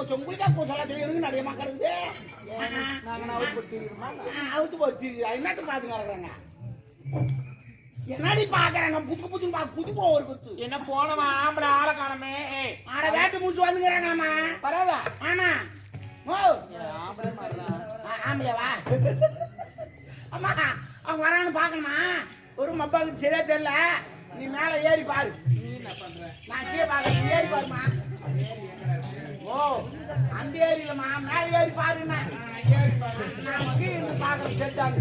போச்சு உங்களுக்கே போச்சு எனக்கு நிறைய மக்கள் இருக்குது. அவுத்து போச்சு என்னத்த பாத்து நடக்கிறாங்க. என்னடி பாக்குறாங்க புத்து புத்துன்னு பாத்து புது போ ஒரு குத்து என்ன போனவன் ஆம்பளை ஆளை காணமே. ஆட வேட்டு முடிச்சு வந்துக்கிறாங்கம்மா. பரவாயில்ல. ஆமா ஓ ஆம்பளை மாதிரிதான். ஆம்பளைவா அம்மா அவங்க வரான்னு பாக்கணுமா. ஒரு மப்பாவுக்கு சரியா தெரியல. நீ மேல ஏறி பாரு. நீ என்ன பண்ற? நான் கீழே பாக்குறேன் ஏறி பாருமா. ஓ அந்த ஏரியிலமா மேல ஏறி பாருங்க. நான் கீழே பாக்குறேன் செட்டாங்க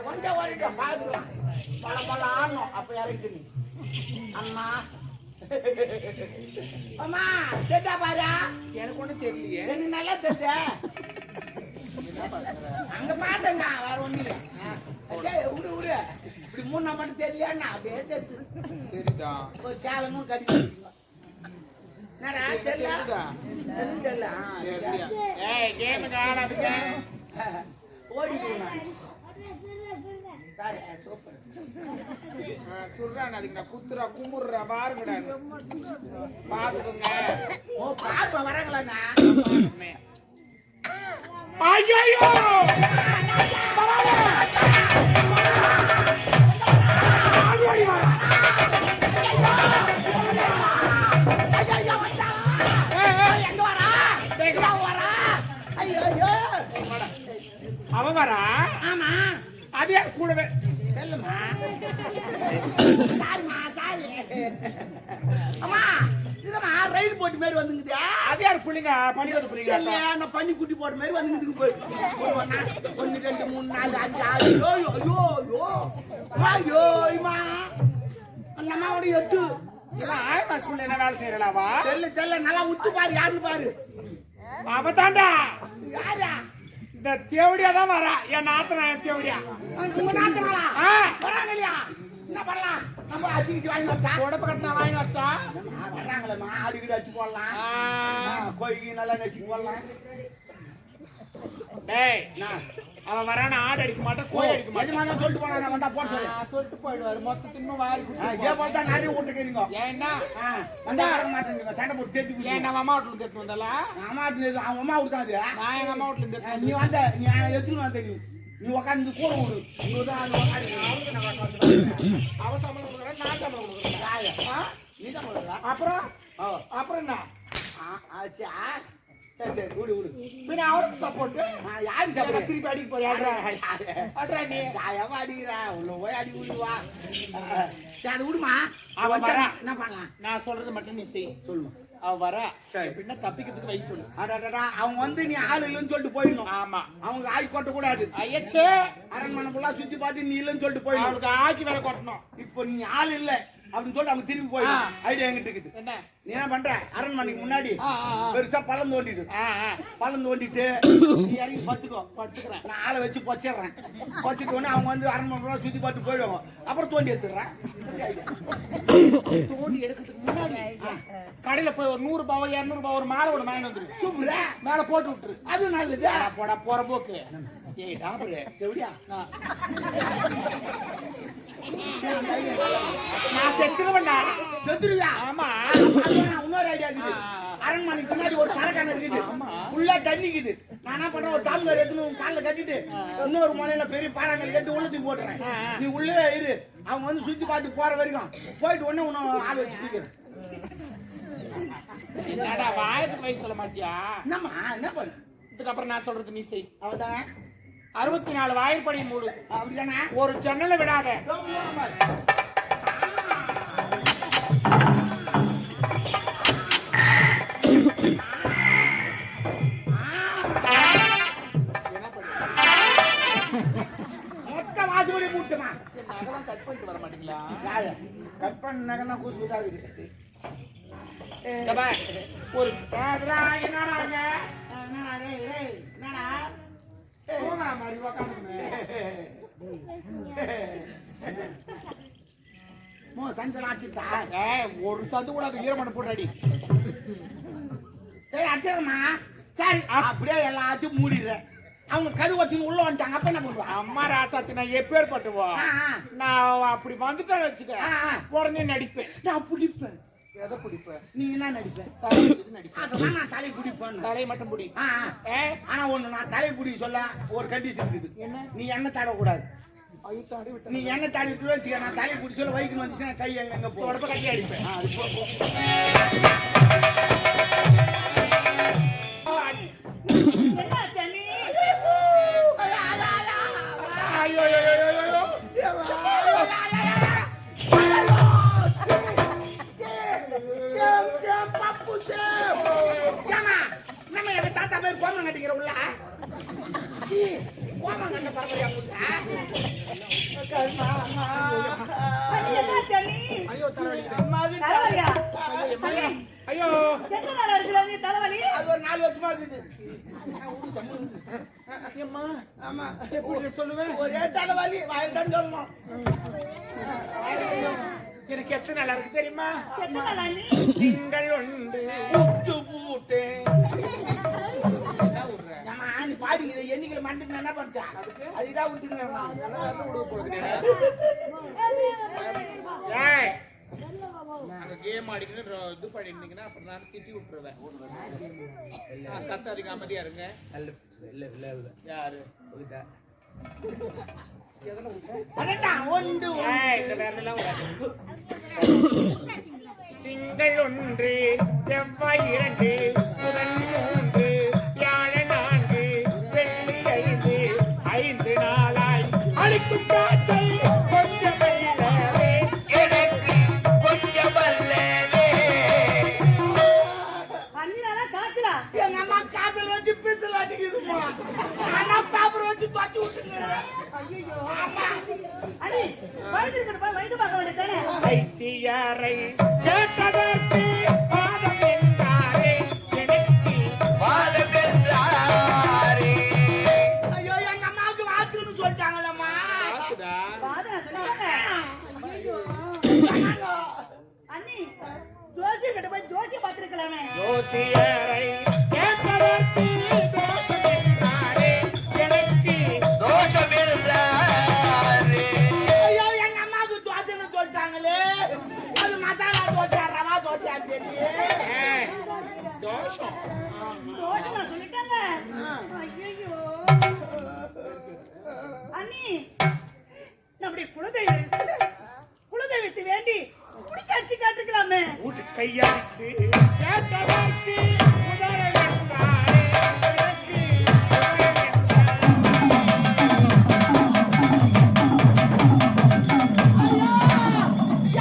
கொஞ்சம் ஓடிட்ட பாத்துக்கலாம். பல பல ஆடணும் அப்ப இறங்கிட்டு நீ அம்மா அம்மா செட்டா பாரு. எனக்கு ஒண்ணும் தெரியலையே. எனக்கு நல்லா தெரிஞ்ச அங்க பாத்தேங்க வேற ஒண்ணு இல்ல. உரு உரு இப்படி மூணு மட்டும் தெரியலையா அப்படியே தெரியுதா? ஒரு சேலமும் கட்டி என்னடா தெரியல தெரியல. ஏய் கேமுக்கு ஆடாதுங்க. ஓடிடுவேன் சூப்பர் சொல்றான் அதுக்கு நான் குத்துறா கும்புடுறா பாருங்கடா பாத்துக்கோங்க. ஓ பாப்பா வராங்களாண்ணா. ஐயோ அவன் வரா. ஆமா அதே கூடவே செல்லுமா. சாரிமா சாரி. அம்மா இதுமா ரயில் போட்டு மாதிரி வந்துங்குதா. அது யார் பிள்ளைங்க பண்ணிக்கிறது புரியுங்க. நான் பண்ணி குட்டி போட்ட மாதிரி வந்துங்குதுங்க போய். 1 2 3 4 5 6 ஐயோ ஐயோ ஐயோ ஐயோ இம்மா அந்த அம்மாவோட 8 எல்லாம் ஆயமா ஸ்கூல்ல என்ன வேலை செய்யறாவா? தெல்ல தெல்ல நல்லா உத்து பாரு யாருன்னு பாரு. அவதாண்டா யாரா இந்த தேவடியா தான் வரா. என் நாத்தனா என் தேவடியா. உங்க நாத்தனாலா வராங்க இல்லையா? என்ன பண்ணலாம் நம்ம அச்சிக்கு வாங்கி வரட்டா? உடம்பு கட்டினா வாங்கி வரட்டா? வர்றாங்களேம்மா ஆடு வீடு அடிச்சு போடலாம். கோழிக்கு நல்லா நெச்சுக்கு போடலாம். டேய் அவன் வரான ஆடு அடிக்க மாட்டான் கோழி அடிக்க மாட்டான். எஜமானா சொல்லிட்டு போனா நான் வந்தா போட சொல்லு. சொல்லிட்டு போயிடுவாரு. மொத்தத்தின்னும் வாரி இதே போல தான் நிறைய ஓட்டுக்கிறீங்க. ஏன்னா வந்தா வர மாட்டேங்க சண்டை போட்டு தேத்தி. ஏன் நம்ம அம்மா வீட்டுல கேட்டு வந்தாலா? அம்மா வீட்டுல அவன் அம்மா வீட்டு தான் அது. நான் எங்க அம்மா வீட்டுல இருந்து நீ வந்த நீ எதுக்கு வந்த நீ உட்காந்து கூட விடு. நீ தான் அவன் சம்பளம் கொடுக்குறேன் நான் சம்பளம் கொடுக்குறேன். நீ தான் கொடுக்குறா. அப்புறம் அப்புறம் என்ன? சரி சரி விடு விடு. பின்ன அவருக்கு சப்போர்ட் யாரு சப்போர்ட் திருப்பி அடிக்க போறியா? நீ எவன் அடிக்கிறா உள்ள போய் அடி விடுவா. சரி விடுமா. அவன் வரா. என்ன பண்ணலாம்? நான் சொல்றது மட்டும் நீ செய். சொல்லுமா. அவ வர பின்ன தப்பிக்கிறதுக்கு வழி சொல்லு. அவங்க வந்து நீ ஆள் இல்லைன்னு சொல்லிட்டு போயிடணும். ஆமா அவங்க ஆக்கி கொட்ட கூடாது. ஐயச்சே அரண்மனை ஃபுல்லா சுத்தி பார்த்து நீ இல்லைன்னு சொல்லிட்டு போயிடணும். அவளுக்கு ஆக்கி வேற கொட்டணும். இப்போ நீ ஆள் இல்ல அப்படின்னு சொல்லிட்டு அவங்க திரும்பி போயிடும். ஐடியா எங்கிட்ட இருக்குது. என்ன நீ என்ன பண்ற? அரண்மனைக்கு முன்னாடி பெருசா பள்ளம் தோண்டிட்டு பள்ளம் தோண்டிட்டு நீ இறங்கி பத்துக்கிறேன். நான் ஆளை வச்சு பொச்சிடுறேன். பொச்சிட்டு உடனே அவங்க வந்து அரண்மனை சுத்தி பார்த்து போயிடுவாங்க. அப்புறம் தோண்டி எடுத்துடுறேன். தோண்டி எடுக்கிறதுக்கு முன்னாடி கடையில போய் ஒரு 100 ரூபாய் 200 ரூபாய் ஒரு மாலை ஒண்ணு வாங்கி வந்துரு. சூப்பரா மேல போட்டு விட்டுரு. அது நல்லது. போட போற போக்கு. ஏய் டாபரு எப்படியா நான் செத்துருவேன்டா. செத்துருவியா? ஆமா இன்னொரு ஐடியா இருக்குது. அரண்மனைக்கு முன்னாடி ஒரு தரக்கான இருக்குது. ஃபுல்லா தண்ணிக்குது. நான் என்ன பண்றேன்? ஒரு தாம்பூர் எடுத்து காலில் கட்டிட்டு இன்னொரு முனையில பெரிய பாறாங்கல் கட்டி உள்ளத்துக்கு போட்டுறேன். நீ உள்ளே இரு. அவங்க வந்து சுத்தி பார்த்து போற வரைக்கும் போயிட்டு உடனே உன்னை ஆள் வச்சுட்டு என்னடா வாயத்துக்கு வயசு சொல்ல மாட்டியா? என்னம்மா என்ன பண்ணு? இதுக்கப்புறம் நான் சொல்றது நீ செய். அவதானே 64 வாயிற்படி மூடு. அப்படிதானே? ஒரு ஜன்னலை விடாத. மொத்த வாசப்படி மூட்டுமா? நகரம் கட் பண்ணிட்டு வர மாட்டீங்களா? கட் பண்ண நகரம் கூசுதாகுது. ஒரு என்னடா என்னடா மாதிரி ஒரு சந்து கூட அது ஈரமான போட்டாடி. சரி அச்சரமா சரி அப்படியே எல்லாத்தையும் மூடிடுறேன். அவங்க கது வச்சு உள்ள வந்துட்டாங்க. அப்ப என்ன பண்ணுவா? அம்மா ராசாத்தி நான் எப்பேற்பட்டுவா? நான் அப்படி வந்துட்டேன்னு வச்சுக்க உடனே நடிப்பேன். நான் பிடிப்பேன். எதை பிடிப்ப? நீங்க என்ன நடிப்ப? தலை பிடிச்சு நடிப்பேன். அதான் நான் தலை பிடிப்பேன். தலையை மட்டும் பிடி. ஆனா ஒண்ணு நான் தலை பிடி சொல்ல ஒரு கண்டிஷன் இருக்குது. என்ன? நீ என்ன தடக்கூடாது. அழுத்தாடி விட்டு நீ என்ன தாடி விட்டு வச்சுக்க, நான் தலை பிடி சொல்ல வைக்கணும் வந்துச்சுன்னா கை எங்க போ உடம்ப கட்டி அடிப்பேன். ஐயோ நம்ம எங்க தாத்தா பேர் கோமம் கட்டிக்கிற உள்ள கோமம் கட்ட பரம்பரையா ஐயோ தலைவலி. ஐயோ தலைவலி அது ஒரு 4 வருஷமா இருக்குது. ஏம்மா ஆமா எப்படி சொல்லுவேன்? ஒரே தலைவலி வாயில் தான் சொல்லணும். எனக்கு எத்தனை நாளா இருக்கு தெரியுமா? திங்கள் உண்டு உத்து பூட்டு ஆமா நீ பாடிக்கிற எண்ணிக்கை மறந்துட்டு என்ன பண்ணிட்டா அதுதான் விட்டுங்க. ஏய் நாங்க கேம் ஆடிக்கிட்டு இது பண்ணிருந்தீங்கன்னா அப்புறம் நான் திட்டி விட்டுருவேன். கத்தாதீங்க, அமைதியா இருங்க. யாரு அதான் ஒன்று இந்த வேறெல்லாம் திங்கள் 1 செவ்வாய் 2 புதன் 3 வியாழன் 4 வெள்ளி 5 நாளாய் அளிக்கும் காய்ச்சல் கொஞ்சம் வல்லவே எனக்கு கொஞ்சம் வல்லவே. எங்க அம்மா காதல் வச்சு பிசல் அடிக்குதுமா. ஆனா பாப்பர் வச்சு தோச்சு விட்டுங்க. வைத்தியாரை கேட்டதற்கு பாதம் என்றாரே எனக்கு பாதம் என்றாரே. ஐயோ எங்க அம்மாவுக்கு வாத்துன்னு சொல்லிட்டாங்களம்மா. ஜோசியரை கேட்டதற்கு தோஷம் என்றாரே எனக்கு தோஷம் என்றாரே. ஐயோ எங்க அம்மாவுக்கு தோசைன்னு சொல்லிட்டாங்களே. அது மசாலா தோசை ரவா தோசை அப்படின்னு தோஷம் நம்முடைய குலதெய்வத்தை வேண்டி குடிக்காட்சி காட்டுக்கலாமே. வீட்டு கையடித்து கேட்டதற்கு உதவி என்றாரே எனக்கு உதவி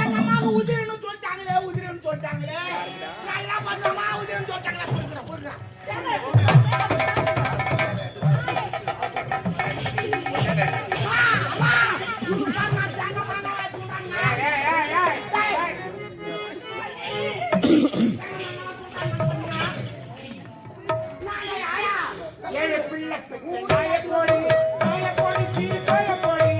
எங்க அம்மாவுக்கு உதிரன்னு சொல்லிட்டாங்களே உதிரன்னு சொல்லிட்டாங்களே. நல்லா பண்ணமா உதிரன்னு சொல்லிட்டாங்களே. பொறுக்கிறேன் ஏழு பிள்ளை பெற்ற நாயக்கோடி நாயக்கோடிக்கு கோயக்கோடி.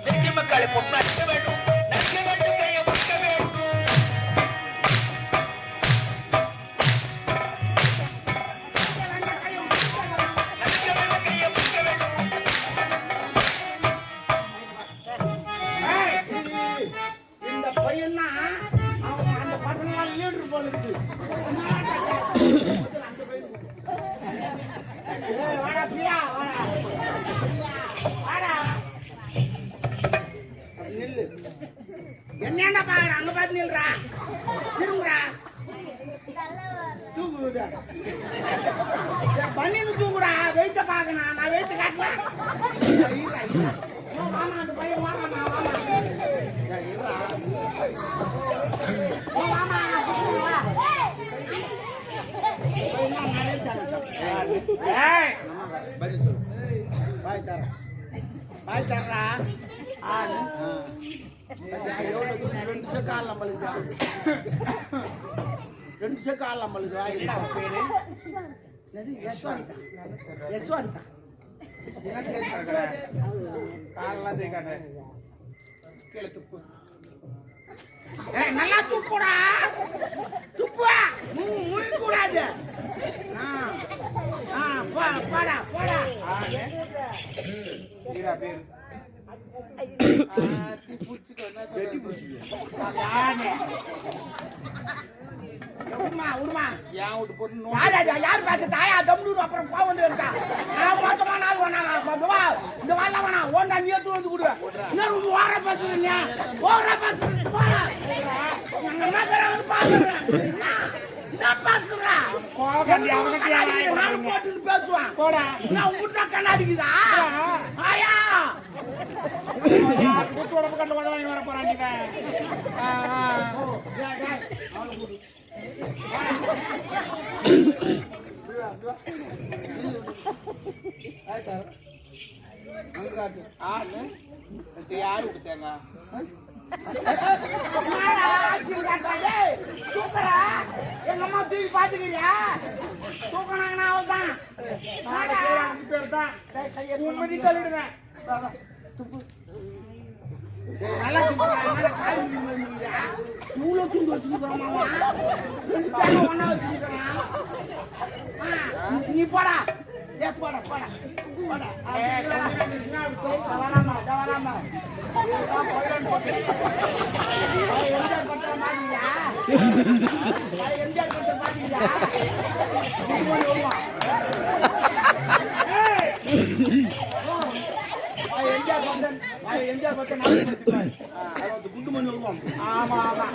செஞ்சு மக்களை பொண்ணாக்க வேண்டும், நன்க வேண்டும், கையை முக்க வேண்டும். நன்க வேண்டும், கையை முக்க வேண்டும். இந்த பையன்னா அவன் அந்த பசங்க லீடர் போல இருக்குது. வாடா பிரியா வாடா நில்லு. என்னடா பாக்குற அங்க பார்த்து நில்றா. திரும்புறா தூக்குடா பண்ணின்னு தூக்குடா. வெயிட்ட பாக்கணும். நான் வெயிட்டு காட்டல. மாமா அந்த பையன் மாமா மாமா பாய் தர்றா. 2 செக்கால் நம்மளுக்கு 2 செக்கால் நம்மளுக்கு வாங்கி யஸ்வந்தா காலெல்லாம் தேய்க்காத. கீழே துப்பு. நல்லா துப்புடா. துப்புவா முய் கூடாது. போடா போடா. உருமா யார் பேச தாயா தம்னூர் அப்புறம் போக வந்து இருக்கா. நான் மொத்தமா நாள் ஒன்னா இந்த வாரம் வேணா ஓண்டா நீ எடுத்து வந்து கொடு. இன்னும் ஓர பேசுறீங்க ஓர பேசுறேன் பேசுவான். நான் முட்டா கண்ணாடிக்குதா ஆயா கண்டு வாங்கி வர போறான் நீங்க. யாரு கொடுத்தாங்க தூக்குறா எங்க அம்மா தூக்கி பாத்துக்கிறியா தூக்கினாங்கன்னா அவள் தான் பேர் தான் உண்மை சொல்லிடுவேன். நல்லா இவ்வளோ தூண்டு வச்சுருக்கோம் ஒன்னா வச்சுருக்கோம். நீ போடா போடா போடா போடா வேணாமா வேணாமா எம்ஜிஆர் பண்ற மாதிரியா எம்ஜிஆர் பண்ற மாதிரியா எம்ஜிஆர் பண்ற குண்டு மணி வருவோம். ஆமா ஆமா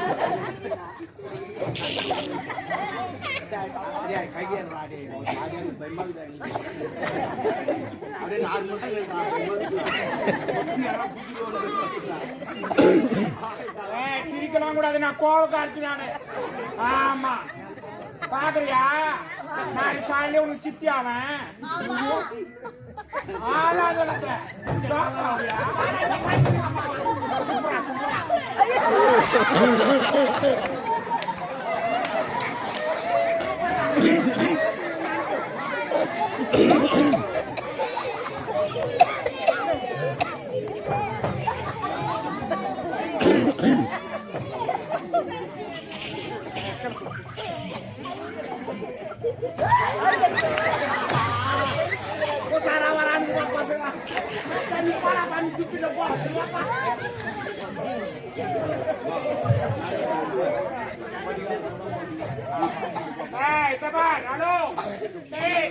சிரிக்கலாம் கூடாது. நான் கோவம் காய்ச்சி நானு. ஆமா பாக்குறியா நான் காலையில உனக்கு சித்தி அவன்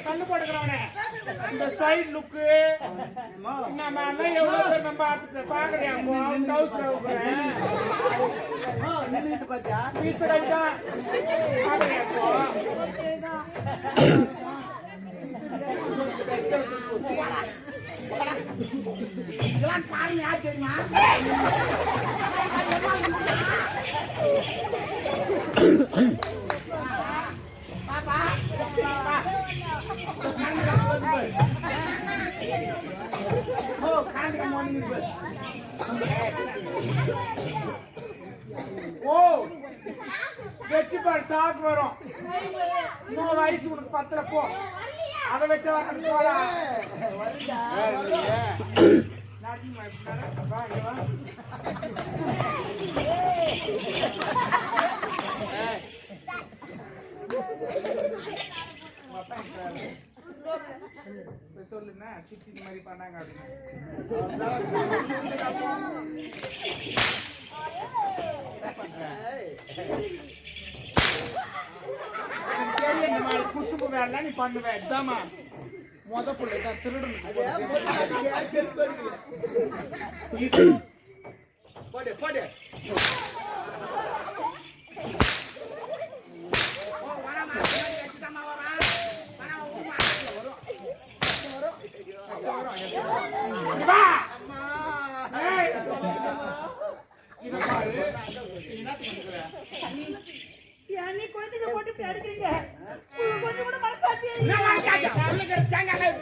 கண்ணு போட்டுக்கிறவனே இந்த சைட் லுக்கு நம்ம எவ்வளவு பேர் நம்ம பாக்குறியா பாருங்க யார் தெரியுமா பாப்பா ஓ வச்சு பாரு சாக்கு வரும். இன்னும் வயசு உனக்கு பத்தல போ அதை வச்ச வர சொல்லுன்னா சித்தி இந்த மாதிரி பண்ணாங்க அப்படின்னு குசும்பு வேலை நீ பண்ணுவேன். எக்ஸாமா மொத பிள்ளை தான் திருடு போடு போடு நீ குழந்தைங்க போட்டு அடிக்கிறீங்க கொஞ்சம் கூட மனசாட்சி தேங்காய்